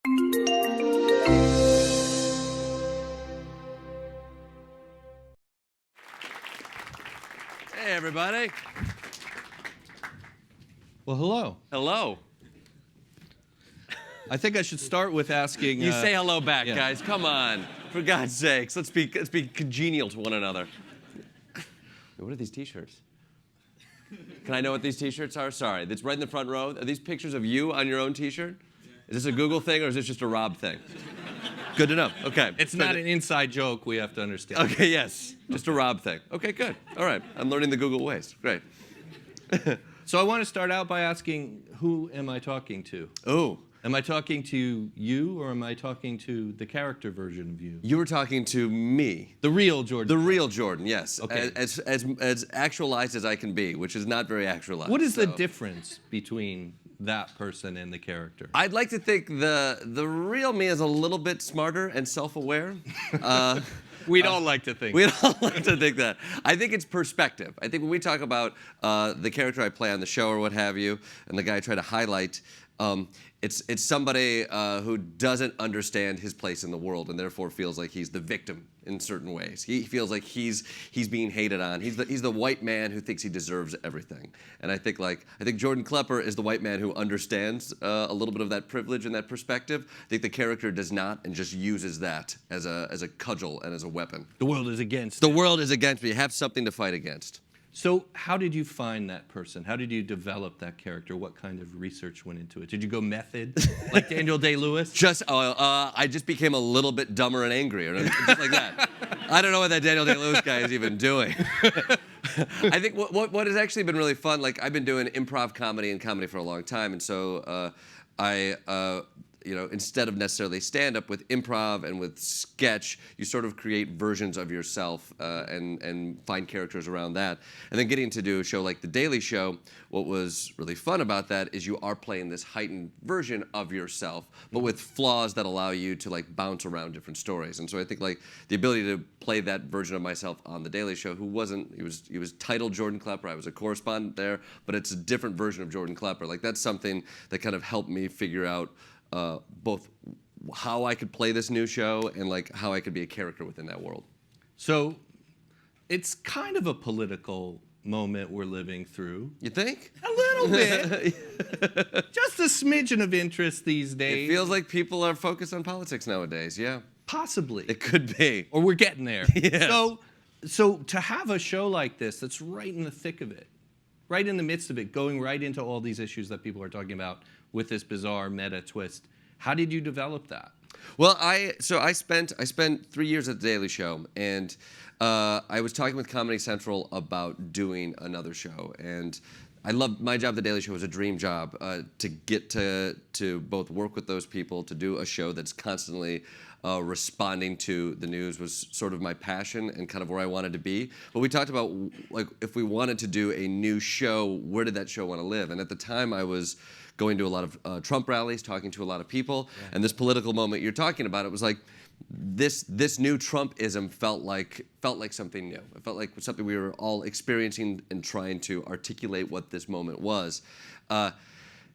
Hey, everybody. Well, hello. Hello. I think I should start with asking... You say hello back, yeah. guys. Come on. For God's sakes, let's be congenial to one another. What are these T-shirts? Can I know what these T-shirts are? Sorry. It's right in the front row. Are these pictures of you on your own T-shirt? Is this a Google thing or is this just a Rob thing? Good to know. Okay. It's not an inside joke, we have to understand. Okay, yes. Just a Rob thing. Okay, good. All right. I'm learning the Google ways. Great. So I want to start out by asking, who am I talking to? Oh. Am I talking to you, or am I talking to the character version of you? You were talking to me. The real Jordan. The real Jordan, yes. Okay. As actualized as I can be, which is not very actualized. What is the difference between that person and the character? I'd like to think the real me is a little bit smarter and self-aware. We'd all like to think. We'd all like to think that. I think it's perspective. I think when we talk about the character I play on the show or what have you, and the guy I try to highlight, it's somebody who doesn't understand his place in the world and therefore feels like he's the victim in certain ways. He feels like he's being hated on. He's the white man who thinks he deserves everything. And I think Jordan Klepper is the white man who understands a little bit of that privilege and that perspective. I think the character does not and just uses that as a cudgel and as a weapon. The world is against The it. world is against me. You have something to fight against. So how did you find that person? How did you develop that character? What kind of research went into it? Did you go method, like Daniel Day-Lewis? I just became a little bit dumber and angrier, just like that. I don't know what that Daniel Day-Lewis guy is even doing. I think what has actually been really fun, like I've been doing improv comedy and comedy for a long time, and so instead of necessarily stand-up, with improv and with sketch, you sort of create versions of yourself and find characters around that. And then getting to do a show like The Daily Show, what was really fun about that is you are playing this heightened version of yourself, but with flaws that allow you to like bounce around different stories. And so I think like the ability to play that version of myself on The Daily Show, he was titled Jordan Klepper, I was a correspondent there, but it's a different version of Jordan Klepper. Like that's something that kind of helped me figure out both how I could play this new show and like how I could be a character within that world. So it's kind of a political moment we're living through. You think? A little bit. Just a smidgen of interest these days. It feels like people are focused on politics nowadays, yeah. Possibly. It could be. Or we're getting there. Yes. So to have a show like this that's right in the thick of it, right in the midst of it, going right into all these issues that people are talking about with this bizarre meta twist, how did you develop that? Well, I spent 3 years at The Daily Show, and I was talking with Comedy Central about doing another show, and I loved my job. The Daily Show was a dream job to get to both work with those people, to do a show that's constantly responding to the news was sort of my passion and kind of where I wanted to be. But we talked about like if we wanted to do a new show, where did that show want to live? And at the time, I was going to a lot of Trump rallies, talking to a lot of people, and this political moment you're talking about, it was like this new Trumpism felt like something new. It felt like something we were all experiencing and trying to articulate what this moment was.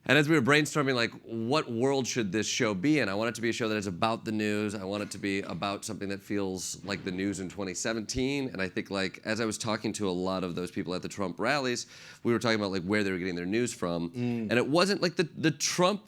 And as we were brainstorming, like, what world should this show be in? I want it to be a show that is about the news. I want it to be about something that feels like the news in 2017. And I think, like, as I was talking to a lot of those people at the Trump rallies, we were talking about, like, where they were getting their news from. And it wasn't, like, the Trump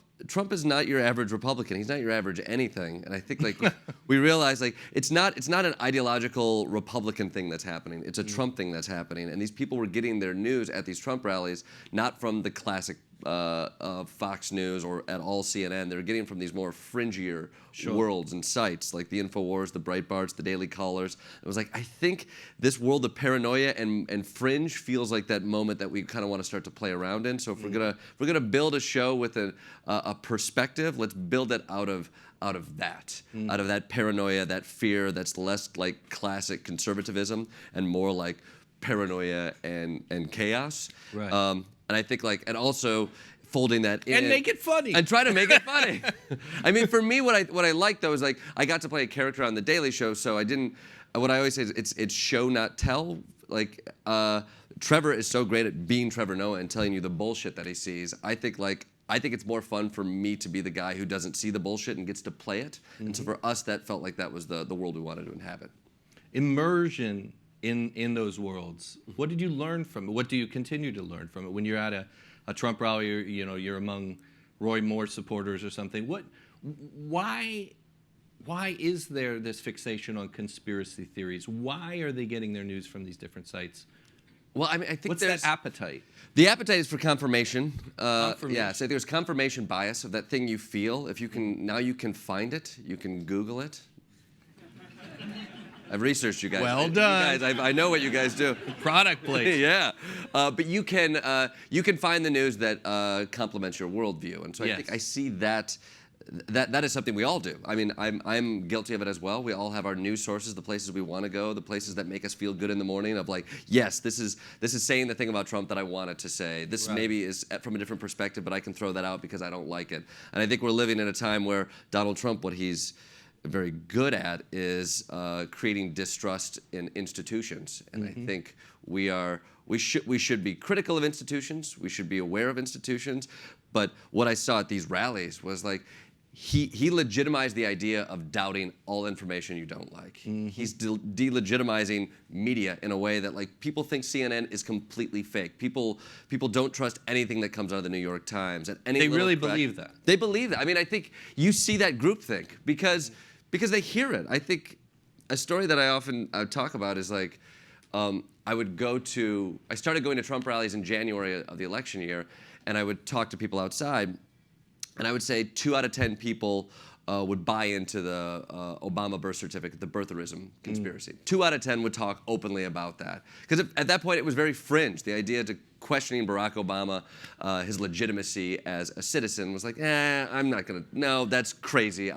is not your average Republican. He's not your average anything. And I think, like, we realize, like, it's not an ideological Republican thing that's happening. It's a Trump thing that's happening. And these people were getting their news at these Trump rallies, not from the classic Fox News or at all CNN. They're getting from these more fringier worlds and sites like the InfoWars, the Breitbarts, the Daily Callers. It was like, I think this world of paranoia and fringe feels like that moment that we kind of want to start to play around in. So if we're gonna build a show with a perspective, let's build it out of that paranoia, that fear that's less like classic conservatism and more like paranoia and chaos. Right. And I think and also folding that in. And make it funny. And try to make it funny. I mean, for me, what I liked though is like I got to play a character on The Daily Show, so I didn't. What I always say is it's show not tell. Trevor is so great at being Trevor Noah and telling you the bullshit that he sees. I think I think it's more fun for me to be the guy who doesn't see the bullshit and gets to play it. And so for us, that felt like that was the world we wanted to inhabit. Immersion in those worlds. What did you learn from it? What do you continue to learn from it? When you're at a Trump rally, you're among Roy Moore supporters or something. Why is there this fixation on conspiracy theories? Why are they getting their news from these different sites? Well, I mean, I think What's that appetite? The appetite is for confirmation. Confirmation. Yeah, so there's confirmation bias of that thing you feel. If you can, now you can find it. You can Google it. I've researched you guys. Well done. You guys, I know what you guys do. Product placement. Yeah, but you can find the news that complements your worldview, and so I think I see that. That is something we all do. I mean, I'm guilty of it as well. We all have our news sources, the places we want to go, the places that make us feel good in the morning. Of like, yes, this is saying the thing about Trump that I wanted to say. This maybe is from a different perspective, but I can throw that out because I don't like it. And I think we're living in a time where Donald Trump, what he's very good at is creating distrust in institutions. And I think we should be critical of institutions. We should be aware of institutions. But what I saw at these rallies was like, he legitimized the idea of doubting all information you don't like. He's delegitimizing media in a way that like people think CNN is completely fake. People don't trust anything that comes out of the New York Times. They really believe that. They believe that. I mean, I think you see that groupthink because they hear it. I think a story that I often talk about is like, I started going to Trump rallies in January of the election year, and I would talk to people outside. And I would say 2 out of 10 people would buy into the Obama birth certificate, the birtherism conspiracy. 2 out of 10 would talk openly about that. Because at that point, it was very fringe. The idea to questioning Barack Obama, his legitimacy as a citizen was like, I'm not going to, no, that's crazy.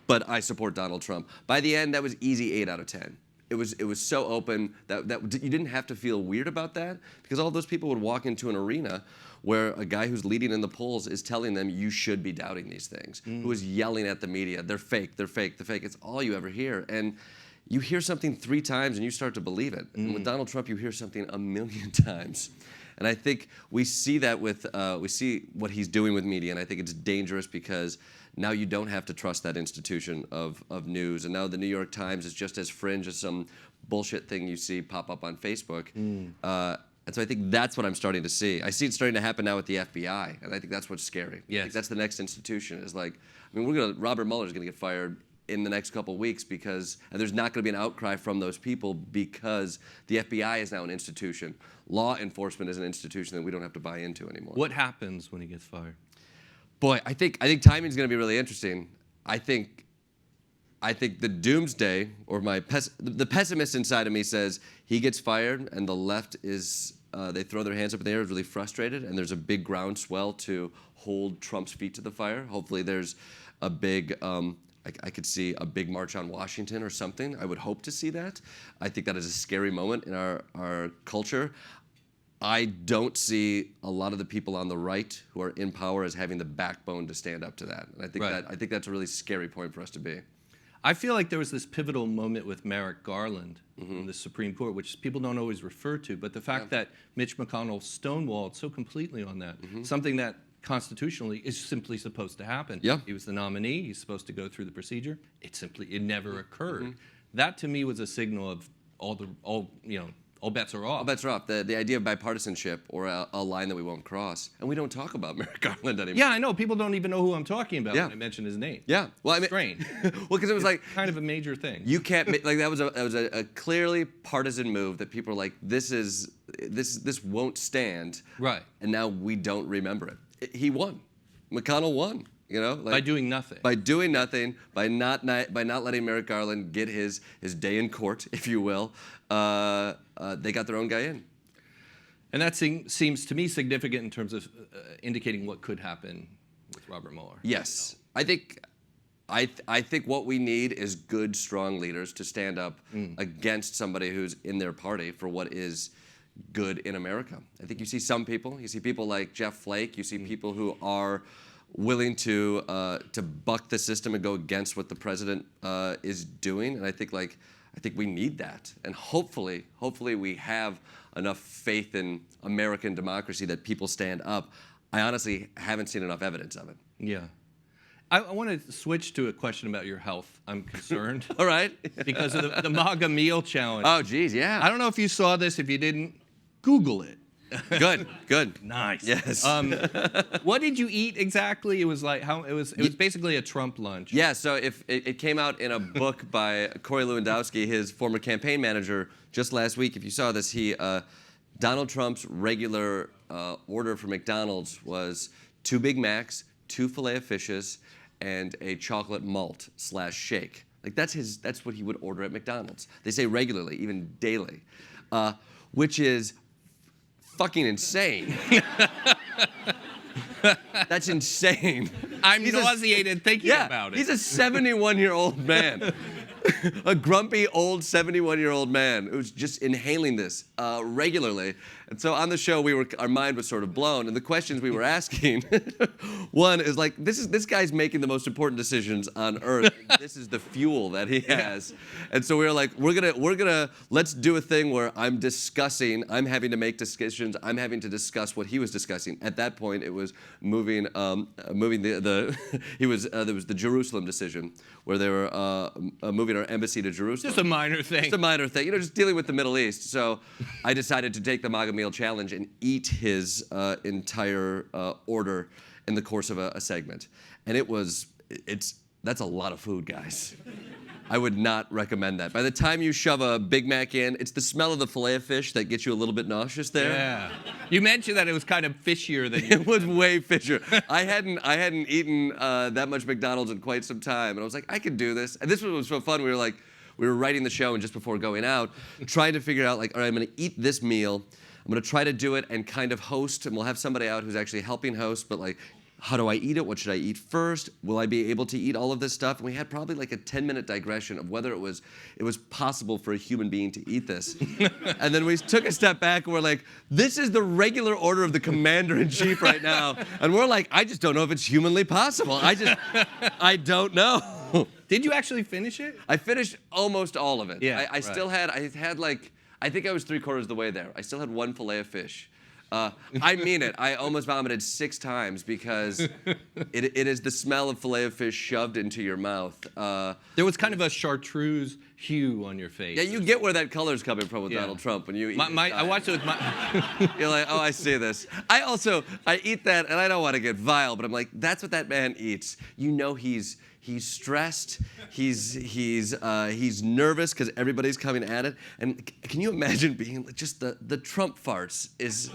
But I support Donald Trump. By the end, that was easy 8 out of 10. It was so open that you didn't have to feel weird about that because all those people would walk into an arena where a guy who's leading in the polls is telling them you should be doubting these things, who is yelling at the media, they're fake, they're fake, they're fake. It's all you ever hear. And you hear something 3 times and you start to believe it. And with Donald Trump, you hear something 1,000,000 times. And I think we see that we see what he's doing with media, and I think it's dangerous because now you don't have to trust that institution of news. And now the New York Times is just as fringe as some bullshit thing you see pop up on Facebook. And so I think that's what I'm starting to see. I see it starting to happen now with the FBI, and I think that's what's scary. Yes. I think that's the next institution. Is like, I mean, Robert Mueller's going to get fired in the next couple of weeks and there's not going to be an outcry from those people because the FBI is now an institution. Law enforcement is an institution that we don't have to buy into anymore. What happens when he gets fired? Boy, I think timing's going to be really interesting. I think the doomsday, or the pessimist inside of me says he gets fired, and the left is they throw their hands up in the air, is really frustrated, and there's a big groundswell to hold Trump's feet to the fire. Hopefully, there's a big. I could see a big march on Washington or something. I would hope to see that. I think that is a scary moment in our culture. I don't see a lot of the people on the right who are in power as having the backbone to stand up to that. And I think that's a really scary point for us to be. I feel like there was this pivotal moment with Merrick Garland in the Supreme Court, which people don't always refer to, but the fact that Mitch McConnell stonewalled so completely on that, something that constitutionally is simply supposed to happen. Yeah. He was the nominee, he's supposed to go through the procedure. It never occurred. That to me was a signal of all bets are off. All bets are off. The idea of bipartisanship or a line that we won't cross. And we don't talk about Merrick Garland anymore. Yeah, I know. People don't even know who I'm talking about when I mention his name. Yeah. Well, I mean, strange. Well, because it was like kind of a major thing. You can't like that was a clearly partisan move that people are like, this won't stand. Right. And now we don't remember it. He won. McConnell won. You know, by doing nothing. By doing nothing, by not letting Merrick Garland get his day in court, if you will, they got their own guy in. And that seems to me significant in terms of indicating what could happen with Robert Mueller. Yes, I think what we need is good, strong leaders to stand up against somebody who's in their party for what is good in America. I think you see some people. You see people like Jeff Flake. You see people who are willing to buck the system and go against what the president is doing, and I think we need that. And hopefully we have enough faith in American democracy that people stand up. I honestly haven't seen enough evidence of it. Yeah. I want to switch to a question about your health. I'm concerned. All right. Because of the MAGA meal challenge. Oh, geez, yeah. I don't know if you saw this. If you didn't, Google it. Good. Nice. Yes. What did you eat exactly? It was like how it was basically a Trump lunch. Yeah, so if it came out in a book by Corey Lewandowski, his former campaign manager, just last week. If you saw this, Donald Trump's regular order for McDonald's was 2 Big Macs, 2 Filet-O-Fishes, and a chocolate malt/shake. Like that's what he would order at McDonald's. They say regularly, even daily, which is fucking insane. That's insane. I'm nauseated thinking about it. He's a 71-year-old man. A grumpy old 71-year-old man who's just inhaling this regularly. And so on the show, our mind was sort of blown. And the questions we were asking, one is like, this guy's making the most important decisions on earth. This is the fuel that he has. And so we were like, let's do a thing where I'm having to make decisions. I'm having to discuss what he was discussing. At that point, it was moving there was the Jerusalem decision where they were moving our embassy to Jerusalem. Just a minor thing. Just a minor thing, just dealing with the Middle East. So I decided to take the MAGA meal challenge and eat his entire order in the course of a segment. And that's a lot of food, guys. I would not recommend that. By the time you shove a Big Mac in, it's the smell of the Filet-O-Fish that gets you a little bit nauseous there. Yeah. You mentioned that it was kind of fishier than you. It was way fishier. I hadn't eaten that much McDonald's in quite some time, and I was like, I could do this. And this was so fun. We were writing the show, and just before going out, trying to figure out like, all right, I'm going to eat this meal. I'm going to try to do it and kind of host, and we'll have somebody out who's actually helping host, but like, how do I eat it? What should I eat first? Will I be able to eat all of this stuff? And we had probably like a 10-minute digression of whether it was possible for a human being to eat this. And then we took a step back and we're like, this is the regular order of the commander-in-chief right now. And we're like, I just don't know if it's humanly possible. I don't know. Did you actually finish it? I finished almost all of it. Yeah, I still had like, I think I was 3/4 of the way there. I still had 1 Filet-O-Fish. I mean it. I almost vomited 6 times because it is the smell of Filet-O-Fish shoved into your mouth. There was kind of a chartreuse hue on your face. Yeah, you get where that color's coming from with Donald Trump when you eat I watched it with my... You're like, oh, I see this. I eat that, and I don't want to get vile, but I'm like, that's what that man eats. You know he's stressed. He's nervous because everybody's coming at it. And can you imagine being just the Trump farts is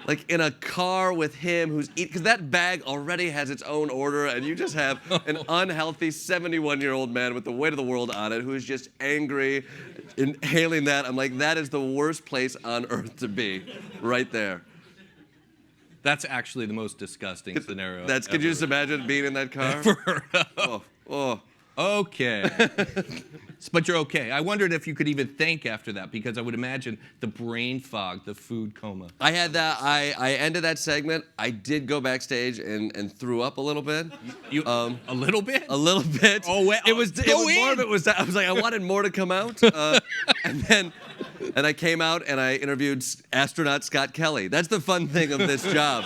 like in a car with him who's eating, because that bag already has its own order, and you just have an unhealthy 71-year-old man with the weight of the world on it who is just angry, inhaling that. I'm like, that is the worst place on earth to be, right there. That's actually the most disgusting scenario. Could you just imagine being in that car? Oh. Okay. But you're okay. I wondered if you could even think after that, because I would imagine the brain fog, the food coma. I had that. I ended that segment. I did go backstage and threw up a little bit. A little bit? A little bit. Oh, well, more of it was. I was like, I wanted more to come out. And I came out and I interviewed astronaut Scott Kelly. That's the fun thing of this job.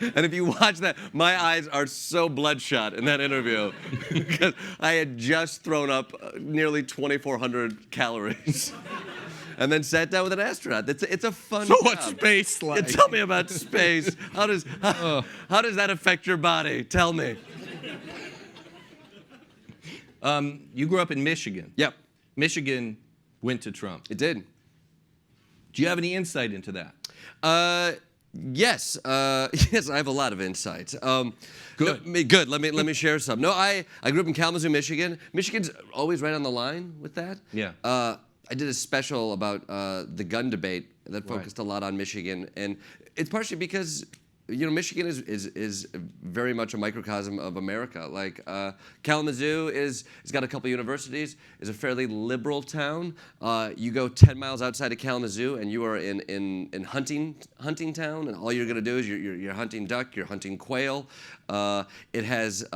And if you watch that, my eyes are so bloodshot in that interview because I had just thrown up nearly 2,400 calories. And then sat down with an astronaut. It's a fun job. So what's space like? Tell me about space. How does that affect your body? Tell me. You grew up in Michigan. Yep. Michigan went to Trump. It did. Do you have any insight into that? Yes. Yes, I have a lot of insight. Good. Good. Let me share some. No, I grew up in Kalamazoo, Michigan. Michigan's always right on the line with that. Yeah. I did a special about the gun debate that focused a lot on Michigan, and it's partially because Michigan is very much a microcosm of America. Like Kalamazoo has got a couple universities, is a fairly liberal town. You go 10 miles outside of Kalamazoo and you are in hunting town, and all you're gonna do is you're hunting duck, you're hunting quail. It has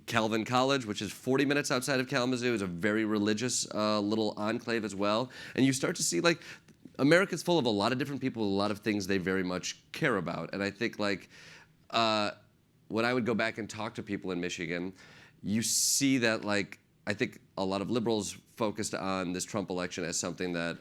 Calvin College, which is 40 minutes outside of Kalamazoo, is a very religious little enclave as well. And you start to see like America's full of a lot of different people, a lot of things they very much care about. And I think like when I would go back and talk to people in Michigan, you see that like I think a lot of liberals focused on this Trump election as something that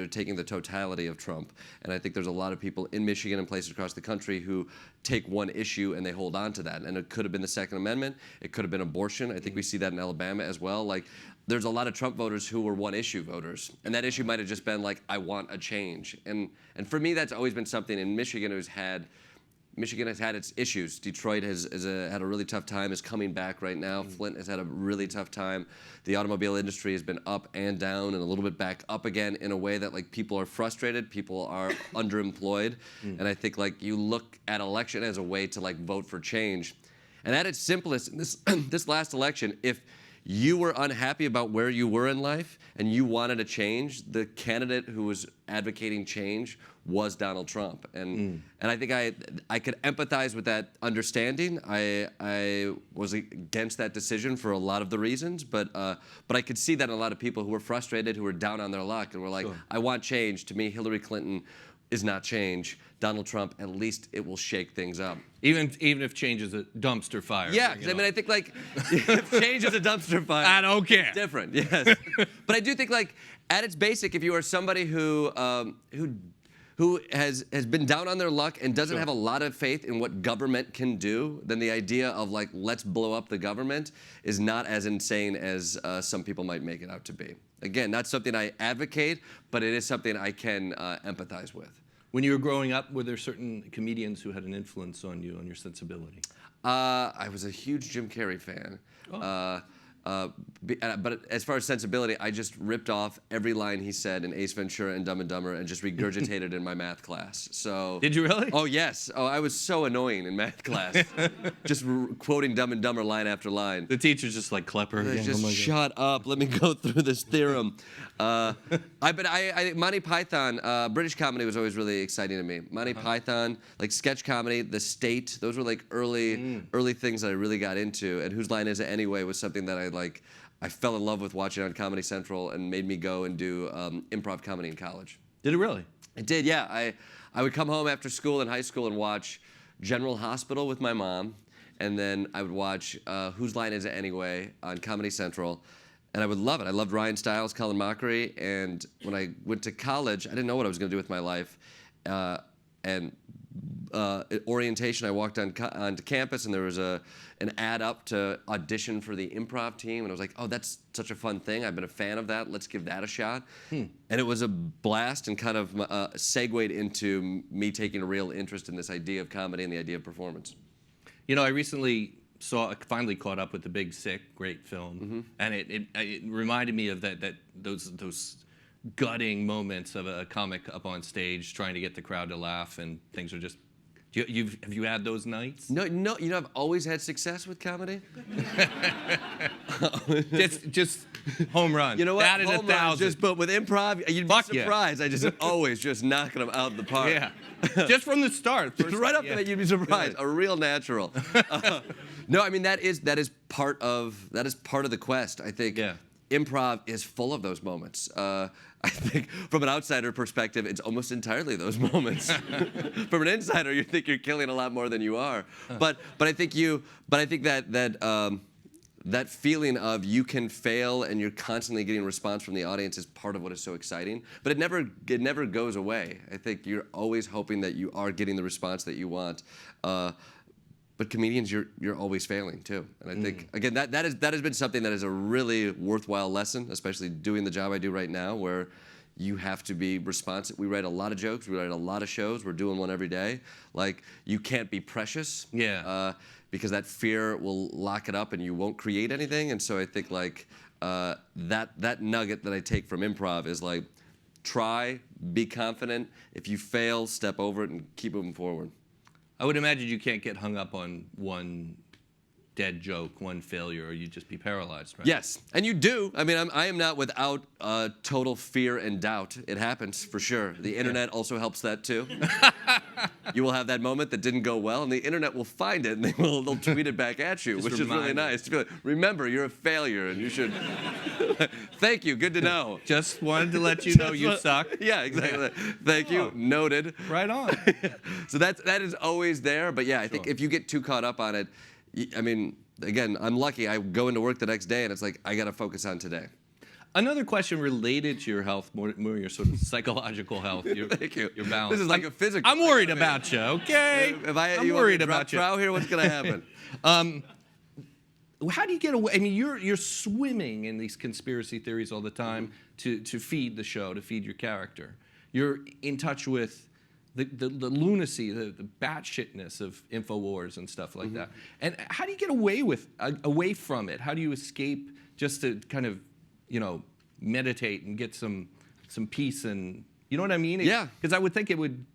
taking the totality of Trump. And I think there's a lot of people in Michigan and places across the country who take one issue and they hold on to that. And it could have been the Second Amendment. It could have been abortion. I think we see that in Alabama as well. Like, there's a lot of Trump voters who were one issue voters. And that issue might have just been like, I want a change. And for me, that's always been something in Michigan Michigan has had its issues. Detroit has had a really tough time, is coming back right now. Flint has had a really tough time. The automobile industry has been up and down and a little bit back up again in a way that like people are frustrated, people are underemployed. And I think like you look at election as a way to like vote for change. And at its simplest, in this last election, if you were unhappy about where you were in life and you wanted a change, the candidate who was advocating change was Donald Trump. And I think I could empathize with that understanding. I was against that decision for a lot of the reasons, but I could see that in a lot of people who were frustrated, who were down on their luck and were like, I want change. To me, Hillary Clinton is not change. Donald Trump, at least it will shake things up. Even if change is a dumpster fire. Yeah, because I mean, I think like if change is a dumpster fire, I don't care. It's different, yes. But I do think like at its basic, if you are somebody who has been down on their luck and doesn't have a lot of faith in what government can do, then the idea of like let's blow up the government is not as insane as some people might make it out to be. Again, not something I advocate, but it is something I can empathize with. When you were growing up, were there certain comedians who had an influence on you, on your sensibility? I was a huge Jim Carrey fan. But as far as sensibility, I just ripped off every line he said in Ace Ventura and Dumb and Dumber and just regurgitated in my math class. So did you really? Oh yes. Oh, I was so annoying in math class, just quoting Dumb and Dumber line after line. The teacher's just like Klepper. Just shut up. Let me go through this theorem. Monty Python, British comedy was always really exciting to me. Monty Python, like sketch comedy, The State, those were like early things that I really got into. And Whose Line Is It Anyway was something that I fell in love with watching on Comedy Central and made me go and do improv comedy in college. Did it really? It did, yeah. I would come home after school in high school and watch General Hospital with my mom, and then I would watch Whose Line Is It Anyway on Comedy Central, and I would love it. I loved Ryan Stiles, Colin Mockery, and when I went to college, I didn't know what I was going to do with my life. And at orientation, I walked onto campus, and there was an ad up to audition for the improv team, and I was like, oh, that's such a fun thing. I've been a fan of that. Let's give that a shot. And it was a blast and kind of segued into me taking a real interest in this idea of comedy and the idea of performance. You know, I recently finally caught up with The Big Sick, great film, and it reminded me of those gutting moments of a comic up on stage trying to get the crowd to laugh, and things are just. Have you had those nights? No. You know, I've always had success with comedy. just home run. You know what? That is home 1,000. But with improv, you'd be surprised. I just always just knocking them out of the park. Yeah, just from the start. Right up there, you'd be surprised. A real natural. No, I mean that is part of the quest. I think improv is full of those moments. I think from an outsider perspective, it's almost entirely those moments. From an insider, you think you're killing a lot more than you are. But I think that feeling of you can fail and you're constantly getting a response from the audience is part of what is so exciting. But it never goes away. I think you're always hoping that you are getting the response that you want. But comedians, you're always failing too. And I think again that has been something that is a really worthwhile lesson, especially doing the job I do right now, where you have to be responsive. We write a lot of jokes, we write a lot of shows, we're doing one every day. Like you can't be precious. Yeah. Because that fear will lock it up and you won't create anything. And so I think like that nugget that I take from improv is like try, be confident. If you fail, step over it and keep moving forward. I would imagine you can't get hung up on one dead joke, one failure, or you'd just be paralyzed, right? Yes, and you do. I mean, I am not without total fear and doubt. It happens, for sure. The internet also helps that, too. you will have that moment that didn't go well, and the internet will find it, and they'll tweet it back at you, which is really nice. To be like, remember, you're a failure, and you should. Thank you. Good to know. Just wanted to let you know you suck. Yeah, exactly. Thank you. Noted. Right on. So that is always there, but yeah, I think if you get too caught up on it, I mean, again, I'm lucky. I go into work the next day, and it's like I got to focus on today. Another question related to your health, more your sort of psychological health. Thank you. Your balance. This is like a physical. I'm worried about you, okay? I'm worried about you. Trow here, what's going to happen? How do you get away? I mean, you're swimming in these conspiracy theories all the time to feed the show, to feed your character. You're in touch with the lunacy, the batshitness of InfoWars and stuff like that. And how do you get away from it? How do you escape just to kind of, meditate and get some peace and, you know what I mean? Yeah. Because I would think it would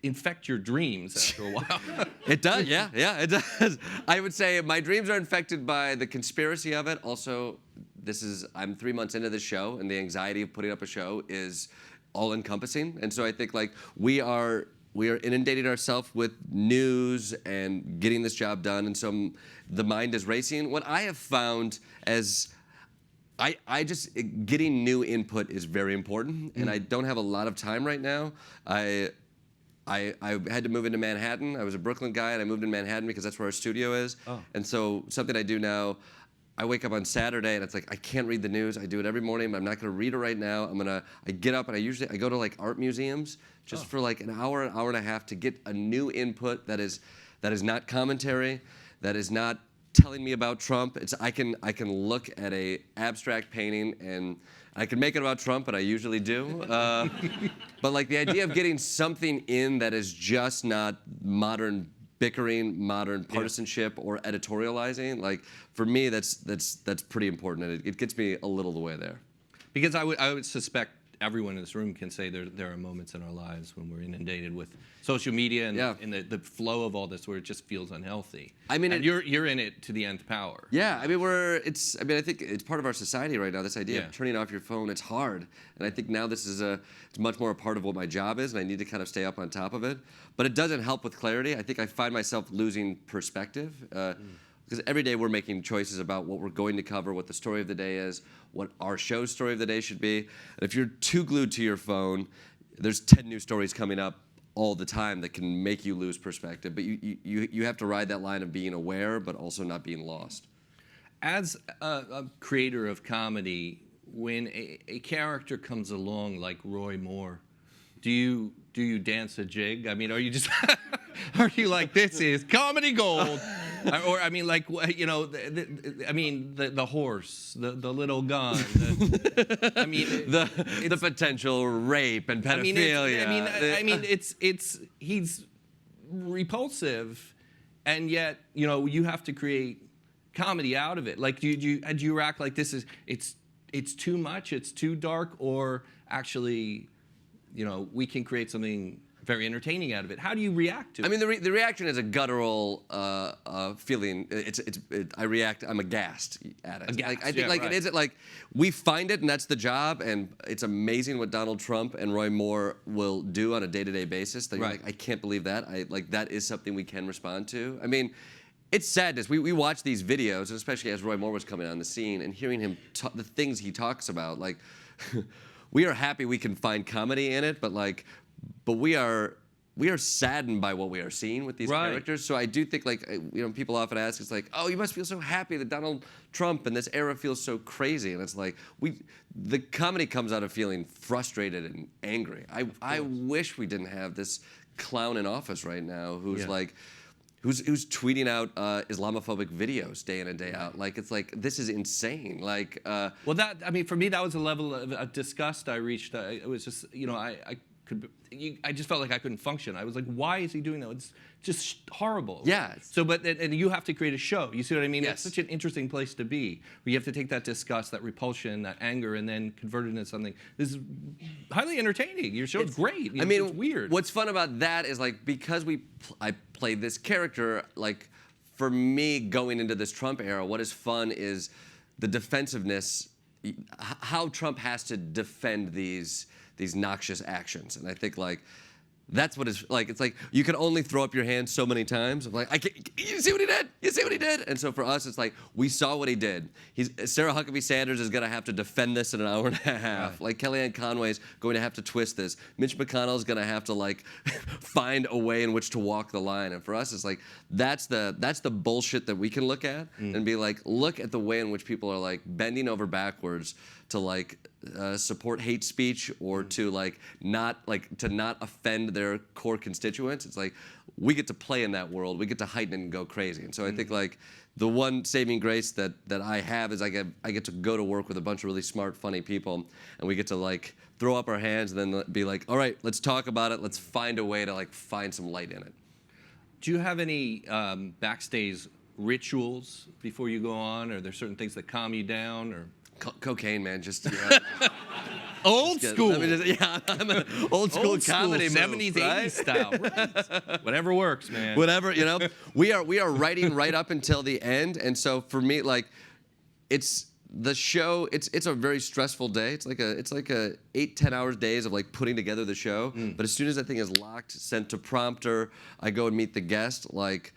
infect your dreams after a while. It does, yeah, it does. I would say my dreams are infected by the conspiracy of it. Also, I'm 3 months into this show, and the anxiety of putting up a show is all-encompassing. And so I think we are inundating ourselves with news and getting this job done, and so the mind is racing. What I have found as I just getting new input is very important, and I don't have a lot of time right now. I had to move into Manhattan. I was a Brooklyn guy, and I moved to Manhattan because that's where our studio is. Oh. And so something I do now, I wake up on Saturday, and it's like I can't read the news. I do it every morning, but I'm not going to read it right now. I get up, and I go to art museums just for an hour and a half to get a new input that is not commentary, that is not telling me about Trump. I can look at a abstract painting and I can make it about Trump, and I usually do. But the idea of getting something in that is just not modern bickering, modern partisanship, or editorializing, for me, that's pretty important, and it gets me a little the way there. Because I would suspect everyone in this room can say there are moments in our lives when we're inundated with social media and the flow of all this where it just feels unhealthy. I mean, and you're in it to the nth power. Yeah, I mean I think it's part of our society right now. This idea of turning off your phone, it's hard, and I think now this is it's much more a part of what my job is, and I need to kind of stay up on top of it. But it doesn't help with clarity. I think I find myself losing perspective. Because every day we're making choices about what we're going to cover, what the story of the day is, what our show's story of the day should be. And if you're too glued to your phone, there's 10 new stories coming up all the time that can make you lose perspective. But you have to ride that line of being aware, but also not being lost. As a creator of comedy, when a character comes along like Roy Moore, do you dance a jig? I mean, are you just are you like, this is comedy gold? Or I mean, the horse, the little gun. The potential rape and pedophilia. He's repulsive, and yet you have to create comedy out of it. Like, do you act like this is it's too much, it's too dark, or actually, we can create something very entertaining out of it? How do you react to it? I mean, the reaction is a guttural feeling. I react. I'm aghast at it. I think it is we find it, and that's the job. And it's amazing what Donald Trump and Roy Moore will do on a day-to-day basis. That you're I can't believe that. That is something we can respond to. I mean, it's sadness. We watch these videos, and especially as Roy Moore was coming on the scene, and hearing him the things he talks about, we are happy we can find comedy in it, but we are saddened by what we are seeing with these characters. So I do think people often ask, it's oh, you must feel so happy that Donald Trump and this era feels so crazy, and it's the comedy comes out of feeling frustrated and angry. I wish we didn't have this clown in office right now who's who's tweeting out Islamophobic videos day in and day out. This is insane. For me, that was a level of disgust I reached. It was just, I just felt like I couldn't function. I was like, why is he doing that? It's just horrible. Yeah. So, and you have to create a show. You see what I mean? Yes. It's such an interesting place to be, where you have to take that disgust, that repulsion, that anger, and then convert it into something. This is highly entertaining. Your show's great. It's weird. What's fun about that is because I play this character, for me going into this Trump era, what is fun is the defensiveness, how Trump has to defend these noxious actions. And I think That's what it's like. It's like you can only throw up your hand so many times. I'm like, you see what he did? You see what he did? And so for us, it's like we saw what he did. Sarah Huckabee Sanders is gonna have to defend this in an hour and a half. Right. Like Kellyanne Conway's going to have to twist this. Mitch McConnell's gonna have to like find a way in which to walk the line. And for us, it's like that's the bullshit that we can look at and be like, look at the way in which people are like bending over backwards to like support hate speech or to not offend their core constituents. It's like we get to play in that world. We get to heighten it and go crazy. And so I think like the one saving grace that I have is I get to go to work with a bunch of really smart, funny people, and we get to like throw up our hands and then be like, all right, let's talk about it. Let's find a way to like find some light in it. Do you have any backstage rituals before you go on? Or are there certain things that calm you down? Or Cocaine, man, just old school. I'm an old school comedy move, 70s, right? 80s style. Right. Whatever works, man. Whatever, we are writing right up until the end, and so for me, like, it's the show. It's a very stressful day. It's like a 8-10 hours days of like putting together the show. But as soon as that thing is locked, sent to prompter, I go and meet the guest. Like,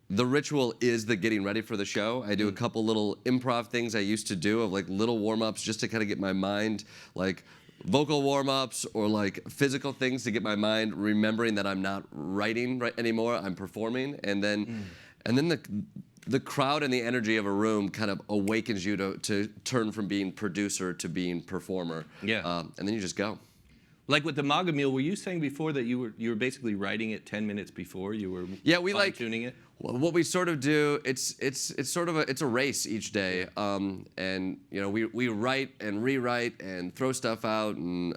the ritual is the getting ready for the show. I do a couple little improv things I used to do of like little warm-ups just to kind of get my mind, like vocal warm-ups or like physical things to get my mind remembering that I'm not writing anymore, I'm performing. And then the crowd and the energy of a room kind of awakens you to turn from being producer to being performer. Yeah. And then you just go. Like with the MAGA meal, were you saying before that you were basically writing it 10 minutes before you were fine-tuning it? What we sort of do, it's a race each day, and we write and rewrite and throw stuff out and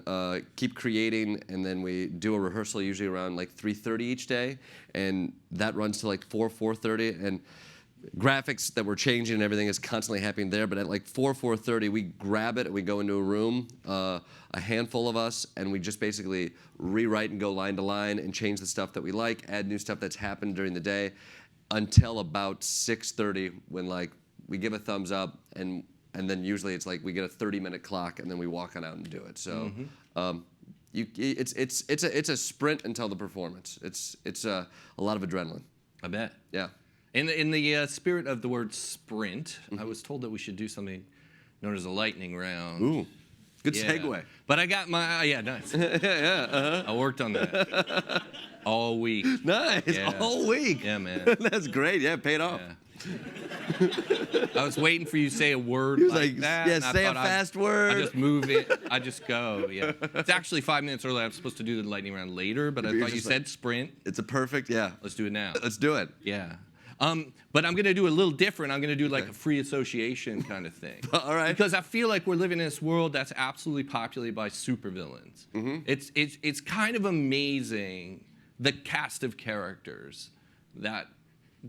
keep creating, and then we do a rehearsal usually around like 3:30 each day, and that runs to like 4:30, and graphics that we're changing and everything is constantly happening there. But at like 4:30, we grab it and we go into a room, a handful of us, and we just basically rewrite and go line to line and change the stuff that we like, add new stuff that's happened during the day, until about 6:30 when like we give a thumbs up and then usually it's like we get a 30-minute clock and then we walk on out and do it. So it's a sprint until the performance. It's a lot of adrenaline. I bet. Yeah. In the spirit of the word sprint, I was told that we should do something known as a lightning round. Ooh, good Yeah. segue. But I got my nice. I worked on that all week. Nice, Yeah. all week. Yeah, man. That's great. Yeah, paid off. Yeah. I was waiting for you to say a word He was like like, that. yeah, and I say a thought fast word. I just move it. I just go. Yeah. It's actually 5 minutes early. I'm supposed to do the lightning round later, but I You're thought you just said sprint. It's a perfect, yeah. Let's do it now. Let's do it. Yeah. But I'm going to do a little different. I'm going to do like a free association kind of thing. All right. Because I feel like we're living in this world that's absolutely populated by supervillains. It's kind of amazing the cast of characters that